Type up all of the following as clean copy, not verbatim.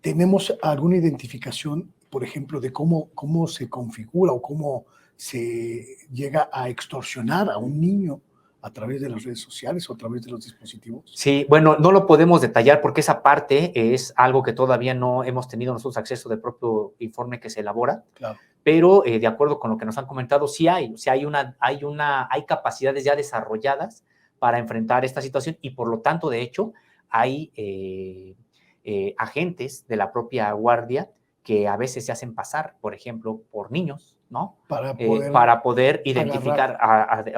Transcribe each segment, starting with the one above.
¿Tenemos alguna identificación, por ejemplo, de cómo se configura o cómo se llega a extorsionar a un niño a través de las redes sociales o a través de los dispositivos? Sí, bueno, no lo podemos detallar porque esa parte es algo que todavía no hemos tenido nosotros acceso del propio informe que se elabora. Claro. Pero de acuerdo con lo que nos han comentado, sí hay, o sea, hay capacidades ya desarrolladas para enfrentar esta situación y por lo tanto, de hecho, hay agentes de la propia guardia que a veces se hacen pasar, por ejemplo, por niños, ¿no? Para poder identificar,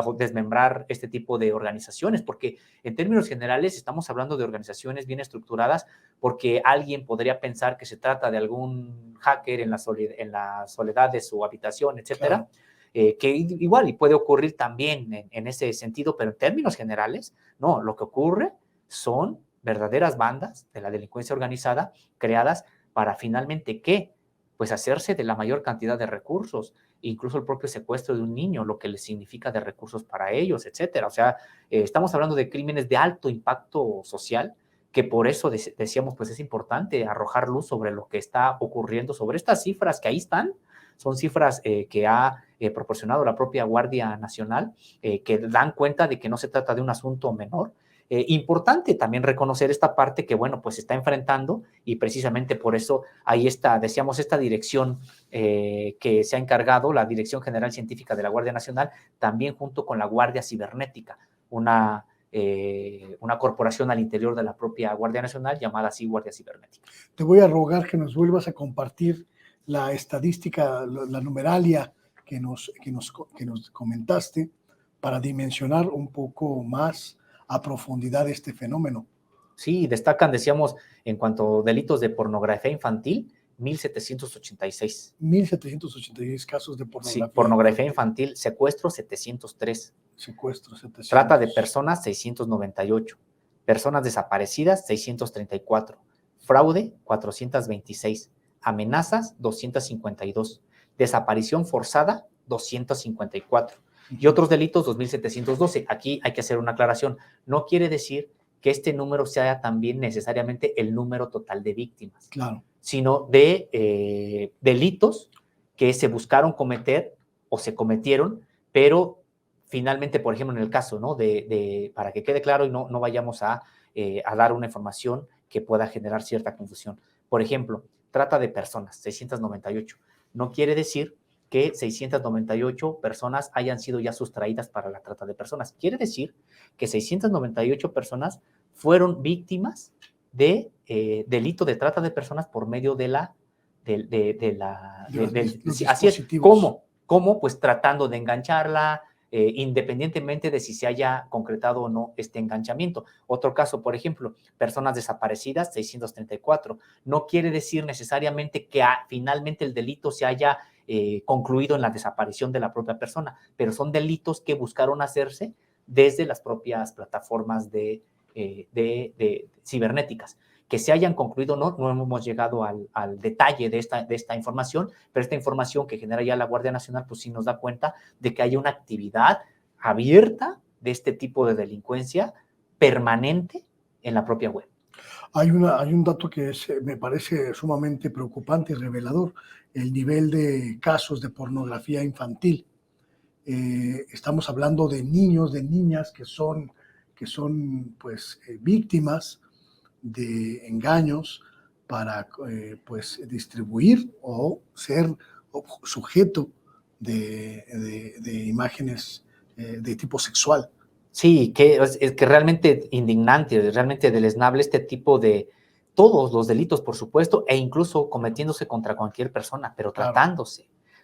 o desmembrar este tipo de organizaciones, porque en términos generales estamos hablando de organizaciones bien estructuradas, porque alguien podría pensar que se trata de algún hacker en la soledad de su habitación, etcétera, claro. Que igual y puede ocurrir también en ese sentido, pero en términos generales, no, lo que ocurre son verdaderas bandas de la delincuencia organizada creadas para finalmente, ¿qué? Pues hacerse de la mayor cantidad de recursos, incluso el propio secuestro de un niño, lo que les significa de recursos para ellos, etcétera. O sea, estamos hablando de crímenes de alto impacto social, que por eso decíamos, pues es importante arrojar luz sobre lo que está ocurriendo, sobre estas cifras que ahí están, son cifras que ha proporcionado la propia Guardia Nacional, que dan cuenta de que no se trata de un asunto menor. Importante también reconocer esta parte que, bueno, pues se está enfrentando y precisamente por eso ahí está, decíamos, esta dirección que se ha encargado, la Dirección General Científica de la Guardia Nacional, también junto con la Guardia Cibernética, una corporación al interior de la propia Guardia Nacional llamada así Guardia Cibernética. Te voy a rogar que nos vuelvas a compartir la estadística, la numeralia que nos comentaste para dimensionar un poco más a profundidad este fenómeno. Sí, destacan, decíamos, en cuanto a delitos de pornografía infantil, 1,786. 1,786 casos de pornografía. Sí, pornografía infantil, secuestro 703. Secuestro 700. Trata de personas 698. Personas desaparecidas 634. Fraude 426. Amenazas 252. Desaparición forzada 254. Y otros delitos 2,712. Aquí hay que hacer una aclaración. No quiere decir que este número sea también necesariamente el número total de víctimas. Claro. Sino de delitos que se buscaron cometer o se cometieron, pero finalmente, por ejemplo, en el caso, ¿no? Para que quede claro y no vayamos a dar una información que pueda generar cierta confusión. Por ejemplo, trata de personas, 698. No quiere decir que 698 personas hayan sido ya sustraídas para la trata de personas. Quiere decir que 698 personas fueron víctimas de delito de trata de personas por medio de así es, ¿cómo? Pues tratando de engancharla, independientemente de si se haya concretado o no este enganchamiento. Otro caso, por ejemplo, personas desaparecidas, 634. No quiere decir necesariamente que finalmente el delito se haya concluido en la desaparición de la propia persona, pero son delitos que buscaron hacerse desde las propias plataformas de cibernéticas. Que se hayan concluido no hemos llegado al detalle de esta información, pero esta información que genera ya la Guardia Nacional, pues sí nos da cuenta de que hay una actividad abierta de este tipo de delincuencia permanente en la propia web. Hay un dato que me parece sumamente preocupante y revelador, el nivel de casos de pornografía infantil. Estamos hablando de niños, de niñas que son pues, víctimas de engaños para pues, distribuir o ser sujeto de imágenes de tipo sexual. Sí, es que realmente indignante, realmente deleznable este tipo de todos los delitos, por supuesto, e incluso cometiéndose contra cualquier persona, pero Claro.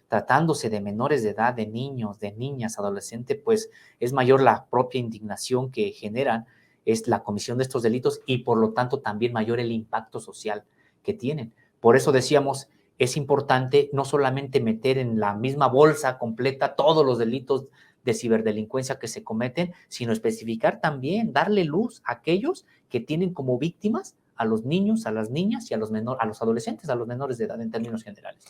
tratándose de menores de edad, de niños, de niñas, adolescentes, pues es mayor la propia indignación que generan, es la comisión de estos delitos y por lo tanto también mayor el impacto social que tienen. Por eso decíamos, es importante no solamente meter en la misma bolsa completa todos los delitos de ciberdelincuencia que se cometen, sino especificar también, darle luz a aquellos que tienen como víctimas a los niños, a las niñas y a los adolescentes, a los menores de edad en términos generales.